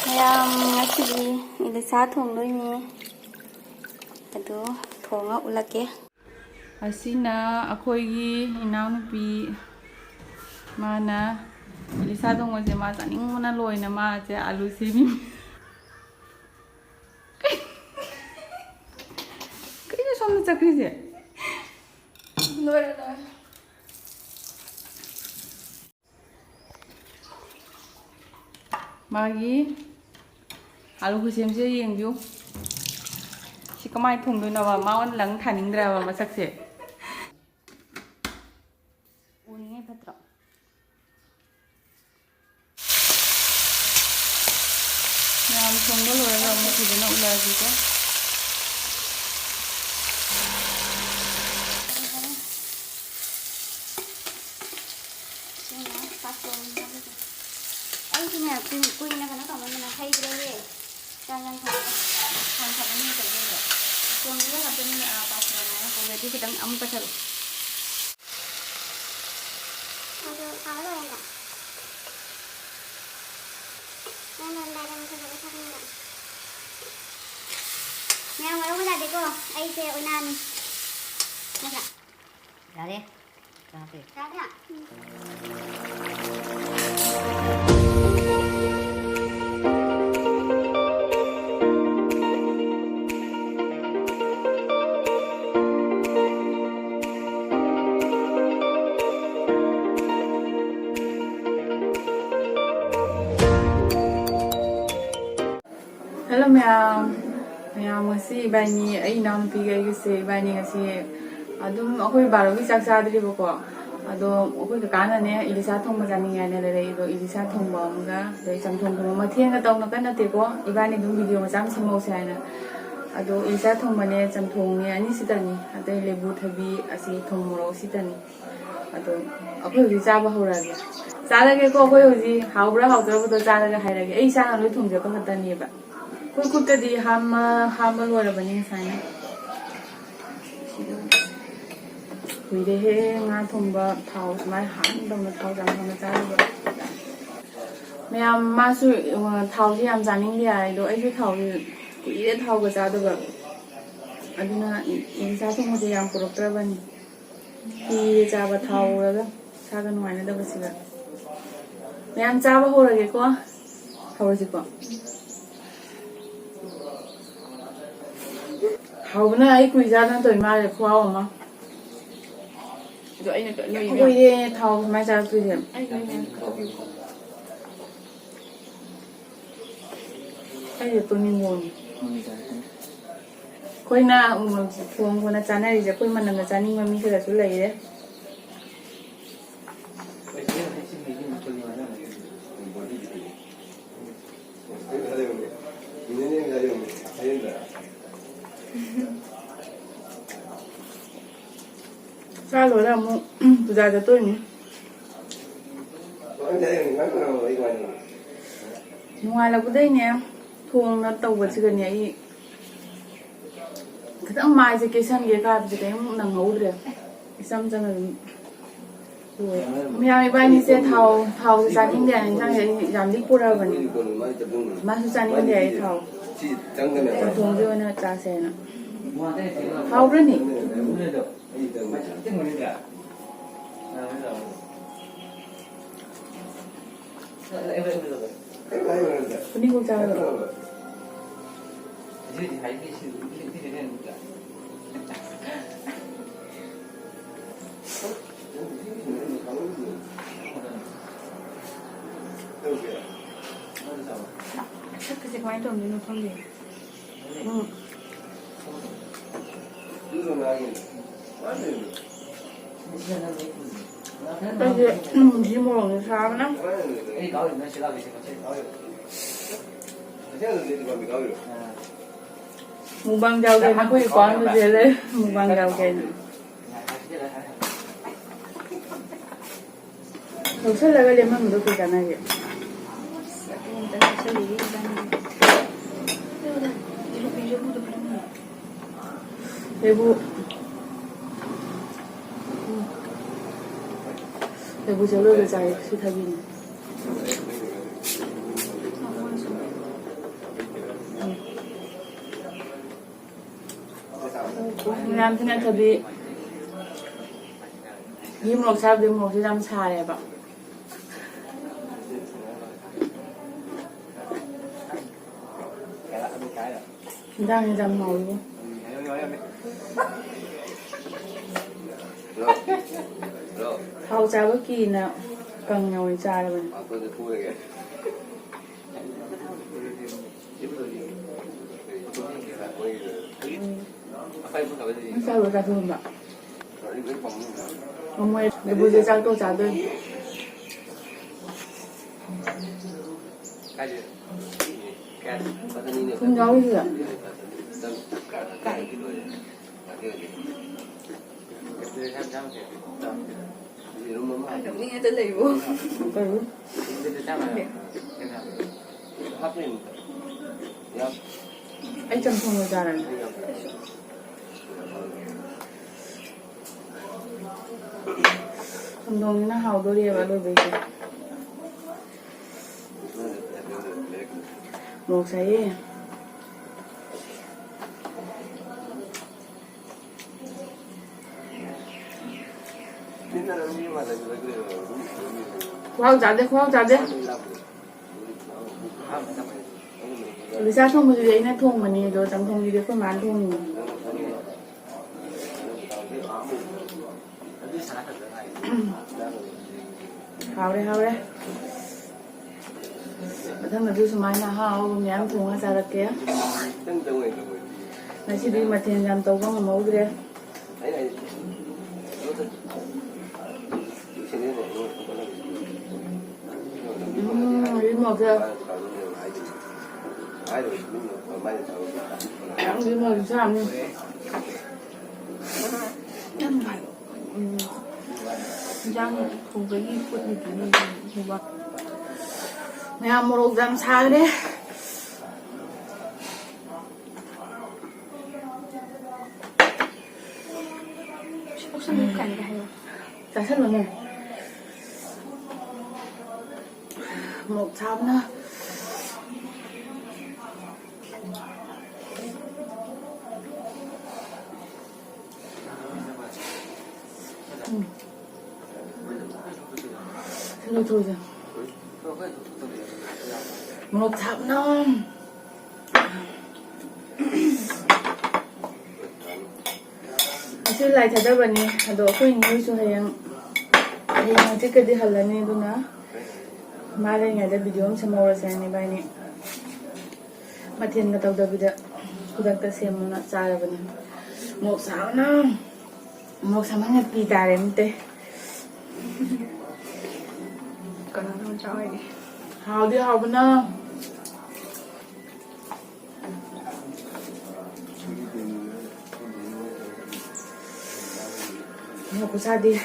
ꯃꯌꯥꯝ ꯉꯁꯤꯗꯤ ꯏꯂꯤꯁꯥ ꯊꯣꯡꯗꯣꯏꯅꯤ ꯑꯗꯨ ꯊꯣꯡꯉ ꯎꯠꯂꯛꯀꯦ ꯑꯁꯤꯅ ꯑꯩꯈꯣꯏꯒꯤ ꯏꯅꯥꯎꯅꯨꯄꯤ ꯃꯥꯅ ꯏꯂꯤꯁꯥ ꯊꯣꯡꯕꯁꯦ ꯃꯥ ꯆꯥꯅꯤꯡꯕꯅ ꯂꯣꯏꯅ ꯃꯥꯁꯦ ꯑꯂꯨ ꯁꯦꯝꯃꯤ ꯀꯩꯅꯣ ꯁꯣꯝꯗ ꯆꯠꯈ꯭ꯔꯤꯁꯦ ꯂꯣꯏꯔꯦ ꯃꯥꯒꯤ ꯑꯂꯨ ꯈꯨꯁꯦꯝꯁꯦ ꯌꯦꯡꯕꯤꯌꯨ ꯁꯤ ꯀꯃꯥꯏꯅ ꯊꯣꯡꯗꯣꯏꯅꯣꯕ ꯃꯥꯉꯣꯟꯗ ꯂꯪ ꯊꯥꯅꯤꯡꯗ꯭ꯔꯕ ꯃꯁꯛꯁꯦ ꯎꯅꯤꯡꯉꯥꯏ ꯐꯠꯇ꯭ꯔꯣ ꯃꯌꯥꯝ ꯊꯣꯡꯕ ꯂꯣꯏꯔꯒ ꯑꯃꯨꯛ ꯐꯖꯅ ꯎꯠꯂꯛꯑꯒꯦꯀꯣ ꯑꯩꯁꯤꯅꯦ ꯀꯨꯏꯅ ꯀꯩꯅꯣ ꯇꯧꯃꯟꯗꯅ ꯍꯩꯇ꯭ꯔꯦꯍꯦ ꯆꯥꯛ ꯏꯟꯖꯥꯡ ꯊꯣꯡꯕ ꯈꯛꯇꯅꯦ ꯊꯣꯡꯕꯗ ꯈꯛꯇꯅꯤ ꯄꯥꯁꯇ꯭ꯔꯅ ꯀꯣꯕꯦꯗꯤ ꯈꯤꯇꯪ ꯑꯃꯨꯛ ꯀꯠꯊꯠꯂꯨ ꯑꯗꯣ ꯂꯣꯏꯔꯒ ꯃꯌꯥꯝ ꯋꯥꯔꯧꯕ ꯌꯥꯗꯦꯀꯣ ꯑꯩꯁꯦ ꯑꯣꯏꯅꯥꯅꯤ ꯅꯠꯇ꯭ꯔꯥ ꯌꯥꯔꯦ ꯆꯥꯗꯦ ꯌꯥꯗ꯭ꯔꯥ ꯍꯜꯂꯣ ꯃꯌꯥꯝ ꯉꯁꯤ ꯏꯕꯥꯅꯤ ꯑꯩ ꯏꯅꯥꯎꯅꯨꯄꯤꯒ ꯑꯩꯒꯁꯦ ꯏꯕꯥꯅꯤ ꯉꯁꯤ ꯑꯗꯨꯝ ꯑꯩꯈꯣꯏ ꯕꯥꯔꯣꯒꯤ ꯆꯥꯛ ꯆꯥꯗ꯭ꯔꯤꯕꯀꯣ ꯑꯗꯣ ꯑꯩꯈꯣꯏ ꯀꯀꯥꯅꯅꯦ ꯏꯂꯤꯁꯥ ꯊꯣꯡꯕ ꯆꯥꯅꯤꯡꯉꯥꯏꯅ ꯂꯩꯔꯛꯏꯗꯣ ꯏꯂꯤꯁꯥ ꯊꯣꯡꯕ ꯑꯃꯒ ꯑꯗꯩ ꯆꯝꯊꯣꯡ ꯊꯣꯡꯕ ꯃꯊꯦꯜꯒ ꯇꯧꯅꯀ ꯅꯠꯇꯦꯀꯣ ꯏꯕꯥꯅꯤ ꯑꯗꯨꯝ ꯚꯤꯗꯤꯑꯣ ꯃꯆꯥ ꯑꯃ ꯁꯦꯝꯍꯧꯁꯦ ꯍꯥꯏꯅ ꯑꯗꯣ ꯏꯂꯤꯁꯥ ꯊꯣꯡꯕꯅꯦ ꯆꯝꯊꯣꯡꯅꯦ ꯑꯅꯤꯁꯤꯇꯅꯤ ꯑꯇꯩ ꯂꯦꯕꯨ ꯊꯕꯤ ꯑꯁꯤ ꯊꯨꯝ ꯃꯣꯔꯣꯛ ꯁꯤꯇꯅꯤ ꯑꯗꯣ ꯑꯩꯈꯣꯏ ꯍꯧꯖꯤꯛ ꯆꯥꯕ ꯍꯧꯔꯛꯑꯒꯦ ꯆꯥꯔꯒꯦꯀꯣ ꯑꯩꯈꯣꯏ ꯍꯧꯖꯤꯛ ꯍꯥꯎꯕ꯭ꯔꯥ ꯍꯥꯎꯇ꯭ꯔꯕꯗꯣ ꯆꯥꯔꯒ ꯍꯥꯏꯔꯒꯦ ꯑꯩ ꯏꯁꯥꯅ ꯂꯣꯏ ꯊꯣꯡꯖꯕ ꯈꯛꯇꯅꯦꯕ ꯑꯩꯈꯣꯏ ꯈꯨꯠꯇꯗꯤ ꯍꯥꯝꯕ ꯂꯣꯏꯔꯕꯅꯤ ꯉꯁꯥꯏꯅ ꯀꯨꯏꯔꯦꯍꯦ ꯉꯥ ꯊꯣꯡꯕ ꯊꯥꯎ ꯁꯨꯃꯥꯏꯅ ꯍꯥꯟꯗꯧꯅ ꯊꯥꯎ ꯆꯥꯝꯊꯣꯡꯅ ꯆꯥꯗꯕ ꯃꯌꯥꯝ ꯃꯥꯁꯨ ꯊꯥꯎꯁꯤ ꯌꯥꯝ ꯆꯥꯅꯤꯡꯗꯦ ꯍꯥꯏ ꯑꯗꯣ ꯑꯩꯁꯨ ꯊꯥꯎꯁꯤ ꯀꯨꯏꯔꯦ ꯊꯥꯎꯒ ꯆꯥꯗꯕ ꯑꯗꯨꯅ ꯏꯂꯤꯁꯥ ꯊꯣꯡꯕꯁꯦ ꯌꯥꯝ ꯄꯨꯔꯛꯇ꯭ꯔꯕꯅꯤ ꯀꯤꯔꯦ ꯆꯥꯕ ꯊꯥꯎ ꯎꯔꯒ ꯏꯁꯥꯒ ꯅꯨꯡꯉꯥꯏꯅꯗꯕꯁꯤꯒ ꯃꯌꯥꯝ ꯆꯥꯕ ꯍꯧꯔꯒꯦꯀꯣ ꯍꯧꯔꯁꯤꯀꯣ ꯍꯥꯎꯕꯅ ꯑꯩ ꯀꯨꯏꯖꯥꯗꯅ ꯇꯧꯔꯤ ꯃꯥꯜꯂꯦ ꯈꯨꯍꯥꯎ ꯑꯃ ꯑꯗꯣ ꯑꯩꯅ ꯀꯨꯏꯔꯦ ꯊꯥꯎ ꯁꯨꯃꯥꯏꯅ ꯆꯥꯔꯛꯇꯣꯏꯁꯦ ꯑꯩꯁꯦ ꯇꯨꯝꯅꯤꯡꯉꯣꯅꯤ ꯑꯩꯈꯣꯏꯅ ꯊꯣꯡꯕꯅ ꯆꯥꯅꯔꯤꯁꯦ ꯑꯩꯈꯣꯏ ꯃꯅꯝꯅ ꯆꯥꯅꯤꯡꯕ ꯃꯤ ꯈꯔꯁꯨ ꯂꯩꯔꯦ ꯆꯥ ꯂꯣꯏꯔ ꯑꯃꯨꯛ ꯄꯨꯖꯥ ꯆꯠꯇꯣꯏꯅꯤ ꯅꯣꯡꯉꯥꯜꯂꯛꯄꯗꯩꯅꯦ ꯊꯣꯡꯅ ꯇꯧꯕꯁꯤꯒꯅꯦ ꯑꯩ ꯈꯤꯇꯪ ꯃꯥꯏꯁꯦ ꯀꯦꯁꯟꯒꯦ ꯀꯥꯕꯁꯦ ꯀꯔꯤꯝ ꯅꯪꯍꯧꯗ꯭ꯔꯦ ꯏꯆꯝ ꯆꯝꯅ ꯑꯗꯨꯝ ꯃꯌꯥꯝ ꯏꯕꯥꯅꯤꯁꯦ ꯊꯥꯎꯁꯦ ꯆꯥꯅꯤꯡꯗꯦ ꯍꯥꯏꯅ ꯏꯟꯁꯥꯡꯁꯦ ꯑꯩ ꯌꯥꯝ ꯂꯤꯛ ꯄꯨꯔꯛꯑꯕꯅꯤ ꯃꯥꯁꯨ ꯆꯥꯅꯤꯡꯗꯦ ꯑꯩ ꯊꯥꯎ ꯆꯝꯊꯣꯡꯁꯦ ꯑꯣꯏꯅ ꯆꯥꯁꯦꯅ ꯍꯥꯎꯕ꯭ꯔꯅꯤ ꯈꯨꯅꯤꯡꯈꯣꯛ ꯆꯥꯕꯗꯣ ꯁꯛꯀꯁꯦ ꯀꯃꯥꯏꯅ ꯇꯧꯗꯣꯏꯅꯣ ꯈꯪꯗꯦ ꯑꯩꯁꯦ ꯁꯤ ꯃꯣꯔꯣꯛꯁꯦ ꯁꯥꯕꯅ ꯃꯨꯛꯕꯥꯡ ꯌꯥꯎꯒꯦꯅ ꯑꯩꯈꯣꯏ ꯏꯄꯥꯝꯗ ꯆꯦꯜꯂꯦ ꯃꯨꯛꯕꯥꯡ ꯌꯥꯎꯒꯦꯅ ꯂꯧꯁꯜꯂꯒ ꯂꯦꯝꯍꯟꯕꯗꯣ ꯀꯩ ꯀꯥꯟꯅꯒꯦ ꯂꯦꯕꯨ 내 부절로 자이 수타긴. làm thế này thật bị đi một sao đi một thì làm xài này bạn đang làm màu luôn thao cha bất kỳ nào cần nhồi cha rồi sao rồi cả thương bạn hôm nay để bây giờ sao tôi trả tôi không nói gì ạ Đúng nghe tới lì luôn. anh chăm không ra này không đồng nó hào đôi đi và đôi về một cái khoao chặt đấy vì sao không bao giờ nó thùng mà nhiều rồi tầm thùng gì được con bán thùng nhiều hào đây thân là thứ mai là hào nhám thùng ra được kia này chỉ đi mà tiền làm tàu có một mẫu kia đi một kia đi một sao làm đi Giang không có gì phút gì cũng không bắt mẹ ăn một hộp giang xa đấy Sao không cảnh cái này? giá rất là ngon một trăm nữa thôi thôi rồi một trăm non xin lại thật đó bạn nhỉ đồ khuyên như cho hàng hàng chỉ cái đi hal này đó na mà đây ngày đó video xem màu ra này bạn nhỉ mà thiên cái tàu đó bây giờ kuda cái xem nó trả ra bạn một sáu non một sáu mang cái ta đấy thế Còn nó không cho ai. hào đi hào bên đó học của sao đi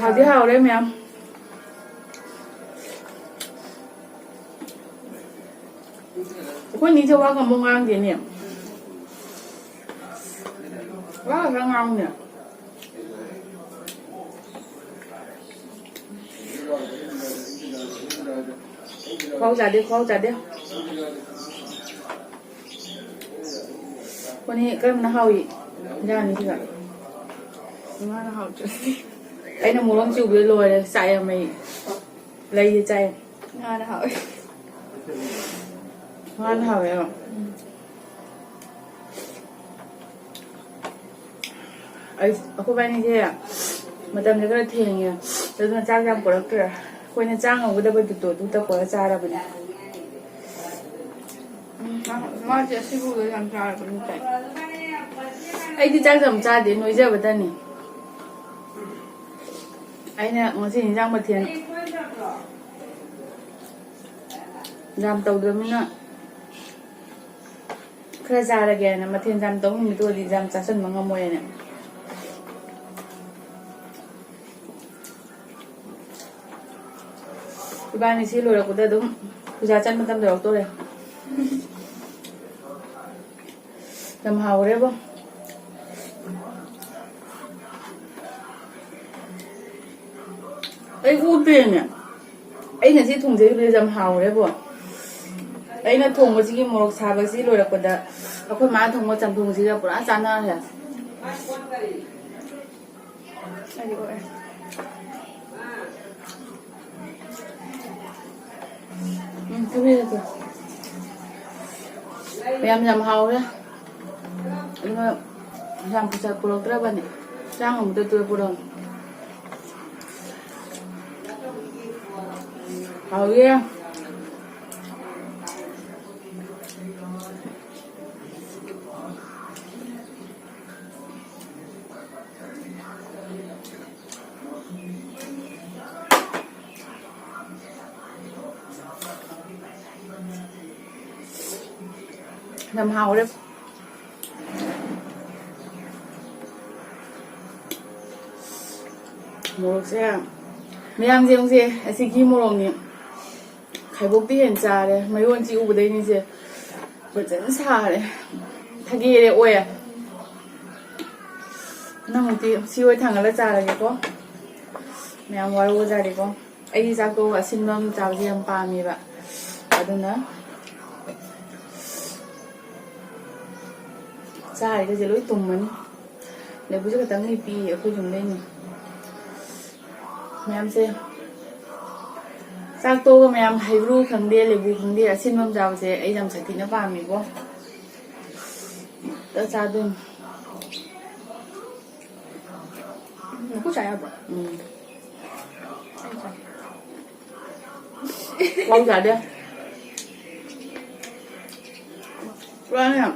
hào đi hào đấy mẹ có ní cho bác còn mông ăn gì nhỉ quá là ngon nhỉ khoao chả đi con này cái nó hao gì ra này thì cả Nó học chứ. anh là một ông chịu bị lùi chạy mày lấy gì chạy Nó hỏi. ngon hảo vậy ạ ấy cô bạn như thế à mà tầm này cái thiền nhỉ tôi nó trang răng của nó kìa cô nó trang ở cái đâu bị tụt tụt của nó ra ra bên Nó chỉ sư phụ làm sao cũng chạy. ấy thì trang rầm ra đến núi giờ bên đây nè ấy nè nó chỉ trang một thiền làm tàu được nữa khơi ra là kìa mà thiền làm tàu mình tôi đi làm trả sân bằng ngâm môi này cái bài này xin lỗi là của ta đúng bây giờ chân mình tâm được tôi đây làm hào đấy không ꯑꯩ ꯎꯗꯦꯅꯦ ꯑꯩ ꯉꯁꯤ ꯊꯣꯡꯖꯩꯕꯗ ꯌꯥꯝ ꯍꯥꯎꯔꯦꯕꯣ ꯑꯩꯅ ꯊꯣꯡꯕꯁꯤꯒꯤ ꯃꯣꯔꯣꯛ ꯁꯥꯕꯁꯤ ꯂꯣꯏꯔꯛꯄꯗ ꯑꯩꯈꯣꯏ ꯃꯥꯅ ꯊꯣꯡꯕ ꯆꯝꯊꯣꯡꯁꯤꯒ ꯄꯨꯔꯥ ꯆꯥꯟꯅꯔꯦ ꯑꯩꯗꯤ ꯑꯣꯏ ꯊꯕꯤꯔꯁꯦ ꯌꯥꯝ ꯍꯥꯎꯔꯦ ꯑꯗꯨꯒ ꯌꯥꯝ ꯄꯩꯁꯥ ꯄꯨꯔꯛꯇ꯭ꯔꯕꯅꯦ ꯆꯥꯡ ꯑꯃꯨꯛꯇ ꯇꯣꯏ ꯄꯨꯔꯛ ꯍꯥꯎꯌꯦ ꯌꯥꯝ ꯍꯥꯎꯔꯦ ꯃꯣꯔꯣꯛꯁꯦ ꯃꯌꯥꯝ ꯌꯦꯡꯁꯦ ꯑꯁꯤꯒꯤ ꯃꯣꯔꯣꯛꯅꯤ ꯈꯥꯏꯕꯣꯛꯇꯤ ꯍꯦꯟꯅ ꯆꯥꯔꯦ ꯃꯌꯣꯟꯁꯤ ꯎꯕꯗꯩꯅꯤꯁꯦ ꯐꯖꯅ ꯁꯥꯔꯦ ꯊꯒꯦꯔꯦ ꯑꯣꯏ ꯅꯪꯃꯨꯛꯇꯤ ꯁꯤ ꯑꯣꯏ ꯊꯥꯡꯒꯠꯂ ꯆꯥꯔꯒꯦꯀꯣ ꯃꯌꯥꯝ ꯋꯥꯔꯧꯕꯖꯥꯔꯦꯀꯣ ꯑꯩꯒꯤ ꯆꯥꯛꯇꯣ ꯑꯁꯤꯟꯕ ꯆꯥꯕꯁꯦ ꯌꯥꯝ ꯄꯥꯝꯃꯦꯕ ꯑꯗꯨꯅ ꯆꯥꯔꯤꯒꯁꯦ ꯂꯣꯏ ꯇꯨꯝꯃꯅꯤ ꯂꯩꯕꯨꯁꯨ ꯈꯛꯇꯪꯗꯤ ꯄꯤ ꯑꯩꯈꯣꯏ ꯌꯨꯝꯗꯩꯅꯤ ꯃꯌꯥꯝꯁꯦ ꯆꯥꯛ ꯇꯣꯛꯑꯒ ꯃꯌꯥꯝ ꯍꯩꯒ꯭ꯔꯨ ꯈꯪꯗꯦ ꯂꯩꯕꯨ ꯈꯪꯗꯦ ꯑꯁꯤꯟꯕ ꯆꯥꯕꯁꯦ ꯑꯩ ꯌꯥꯝ ꯁꯥꯊꯤꯅ ꯄꯥꯝꯃꯦꯀꯣ ꯆꯥꯗꯣꯏꯅꯤ ꯅꯀꯨ ꯆꯥ ꯌꯥꯕ꯭ꯔꯣ ꯋꯥꯎ ꯆꯥꯗꯦ ꯄꯨꯔꯥꯅꯦ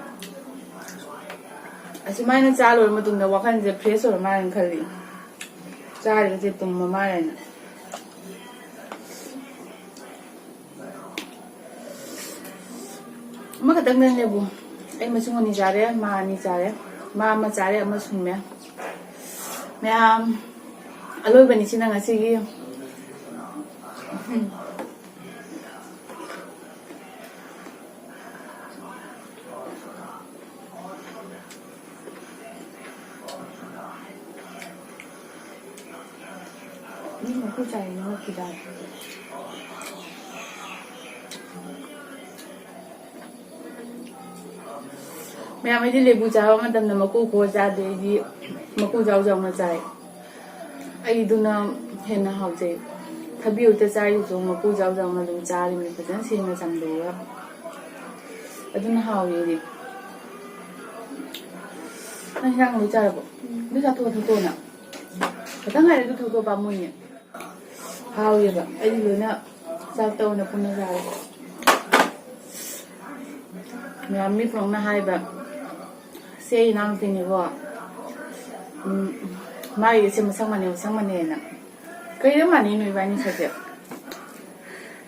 ꯑꯁꯨꯃꯥꯏꯅ ꯆꯥ ꯂꯣꯏꯔ ꯃꯇꯨꯡꯗ ꯋꯥꯈꯜꯁꯦ ꯐ꯭ꯔꯦꯁ ꯑꯣꯏꯔ ꯃꯥꯜꯂꯦꯅ ꯈꯜꯂꯤ ꯆꯥꯔꯤꯕꯁꯦ ꯇꯨꯝꯕ ꯃꯥꯜꯂꯦꯅ ꯑꯃꯈꯛꯇꯪꯗꯅꯦꯕꯨ ꯑꯩ ꯃꯁꯨꯡ ꯑꯅꯤ ꯆꯥꯔꯦ ꯃꯥ ꯑꯅꯤ ꯆꯥꯔꯦ ꯃꯥ ꯑꯃ ꯆꯥꯔꯦ ꯑꯃ ꯁꯨꯝꯃꯦ ꯃꯌꯥꯝ ꯑꯂꯣꯏꯕꯅꯤ ꯁꯤꯅ ꯉꯁꯤꯒꯤ ꯅꯀꯨ ꯆꯥꯏꯅ ꯉꯛꯈꯤꯗꯥꯏ ꯃꯌꯥꯝ ꯑꯩꯗꯤ ꯂꯦꯕꯨ ꯆꯥꯕ ꯃꯇꯝꯗ ꯃꯀꯨ ꯈꯣꯛꯑ ꯆꯥꯗꯦ ꯑꯩꯗꯤ ꯃꯀꯨ ꯆꯥꯎꯅ ꯆꯥꯏ ꯑꯩꯗꯨꯅ ꯍꯦꯟꯅ ꯍꯥꯎꯖꯩ ꯊꯕꯤ ꯑꯣꯏꯇ ꯆꯥꯔꯤꯁꯨ ꯃꯀꯨ ꯆꯥꯎꯅ ꯑꯗꯨꯝ ꯆꯥꯔꯤꯅꯤ ꯐꯖꯅ ꯁꯦꯡꯅ ꯆꯥꯝꯊꯣꯛꯑꯒ ꯑꯗꯨꯅ ꯍꯥꯎꯋꯦꯗꯤ ꯅꯪ ꯍꯤꯟꯖꯥꯡ ꯂꯣꯏ ꯆꯥꯔꯕꯣ ꯑꯗꯨ ꯆꯥꯊꯣꯛꯑ ꯊꯛꯇꯣꯛꯑꯣꯅ ꯈꯤꯇꯪ ꯉꯥꯏꯔꯦ ꯑꯗꯨ ꯊꯛꯇꯣꯛꯑ ꯄꯥꯝꯃꯨꯏꯅꯦ ꯍꯥꯎꯋꯦꯕ ꯑꯩꯗꯤ ꯂꯣꯏꯅ ꯆꯥꯛꯇ ꯑꯣꯏꯅ ꯄꯨꯟꯅ ꯆꯥꯔꯦ ꯃꯌꯥꯝ ꯃꯤ ꯄꯨꯝꯅꯃꯛꯅ ꯍꯥꯏꯕ ꯁꯤ ꯑꯩ ꯏꯅꯥꯎꯅꯨꯄꯤꯅꯤꯀꯣ ꯃꯥꯒꯤꯁꯦ ꯃꯁꯛ ꯃꯥꯟꯅꯩꯅ ꯀꯩꯗ ꯃꯥꯟꯅꯩꯅꯣ ꯏꯕꯥꯅꯤ ꯁꯛꯁꯦ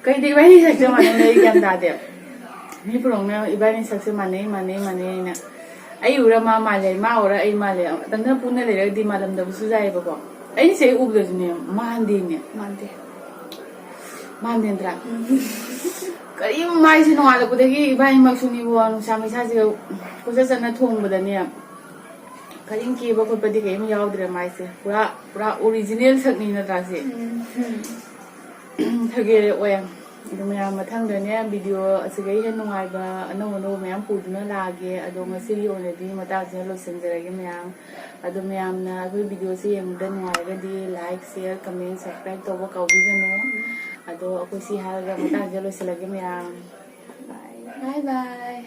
ꯀꯩꯗ ꯏꯕꯥꯅꯤ ꯁꯛꯁꯦ ꯃꯥꯟꯅꯩꯅꯣ ꯑꯩ ꯒ꯭ꯌꯥꯟ ꯇꯥꯗꯦ ꯃꯤ ꯄꯨꯝꯅꯃꯛꯅ ꯏꯕꯥꯅꯤ ꯁꯛꯁꯦ ꯃꯥꯟꯅꯩꯅ ꯑꯩ ꯎꯔ ꯃꯥ ꯃꯥꯜꯂꯦ ꯃꯥ ꯎꯔ ꯑꯩ ꯃꯥꯜꯂꯦ ꯑꯃꯇꯪꯅ ꯄꯨꯟꯅ ꯂꯩꯔꯒꯗꯤ ꯃꯥꯜꯂꯝꯗꯕꯁꯨ ꯌꯥꯏꯑꯕꯀꯣ ꯑꯩꯅ ꯁꯤ ꯎꯕꯗꯁꯨꯅꯦ ꯃꯥꯟꯗꯦꯅꯦ ꯃꯥꯟꯗꯦꯟꯗ꯭ꯔꯥ ꯀꯔꯤꯝ ꯃꯥꯏꯁꯦ ꯅꯣꯡꯉꯥꯜꯂꯛꯄꯗꯒꯤ ꯏꯕꯥꯅꯤꯃꯛꯁꯨꯅꯤꯕꯣ ꯅꯨꯡꯁꯥ ꯃꯩꯁꯥꯁꯤꯒ ꯀꯣꯏꯆꯠ ꯆꯠꯅ ꯊꯣꯡꯕꯗꯅꯦ ꯀꯔꯤꯝ ꯀꯦꯕ ꯈꯣꯠꯄꯗꯤ ꯀꯔꯤꯝ ꯌꯥꯎꯗ꯭ꯔꯦ ꯃꯥꯏꯁꯦ ꯄꯨꯔꯥ ꯑꯣꯔꯤꯖꯤꯅꯦꯜ ꯁꯛꯅꯤ ꯅꯠꯇ꯭ꯔꯥ ꯁꯤ ꯊꯒꯦꯔꯦ ꯑꯣꯏ ꯑꯗꯨ ꯃꯌꯥꯝ ꯃꯊꯪꯗꯅꯦ ꯚꯤꯗꯤꯑꯣ ꯑꯁꯤꯗꯩ ꯍꯦꯟꯅ ꯅꯨꯡꯉꯥꯏꯕ ꯑꯅꯧ ꯃꯌꯥꯝ ꯄꯨꯗꯨꯅ ꯂꯥꯛꯑꯒꯦ ꯑꯗꯣ ꯉꯁꯤꯒꯤ ꯑꯣꯏꯅꯗꯤ ꯃꯇꯥꯡꯁꯤꯗ ꯂꯣꯏꯁꯤꯟꯖꯔꯒꯦ ꯃꯌꯥꯝ ꯑꯗꯣ ꯃꯌꯥꯝꯅ ꯑꯩꯈꯣꯏ ꯚꯤꯗꯤꯑꯣꯁꯤ ꯌꯦꯡꯕꯗ ꯅꯨꯡꯉꯥꯏꯔꯒꯗꯤ ꯂꯥꯏꯛ ꯁꯤꯌꯔ ꯀꯃꯦꯟ ꯁꯕꯁꯀ꯭ꯔꯥꯏꯕ ꯇꯧꯕ ꯀꯥꯎꯕꯤꯒꯅꯨ ꯑꯗꯣ ꯑꯩꯈꯣꯏ ꯁꯤ ꯍꯥꯏꯔꯒ ꯃꯇꯥꯡꯁꯤꯗ ꯂꯣꯏꯁꯤꯜꯂꯒꯦ ꯃꯌꯥꯝ ꯕꯥꯏ ꯕꯥꯏ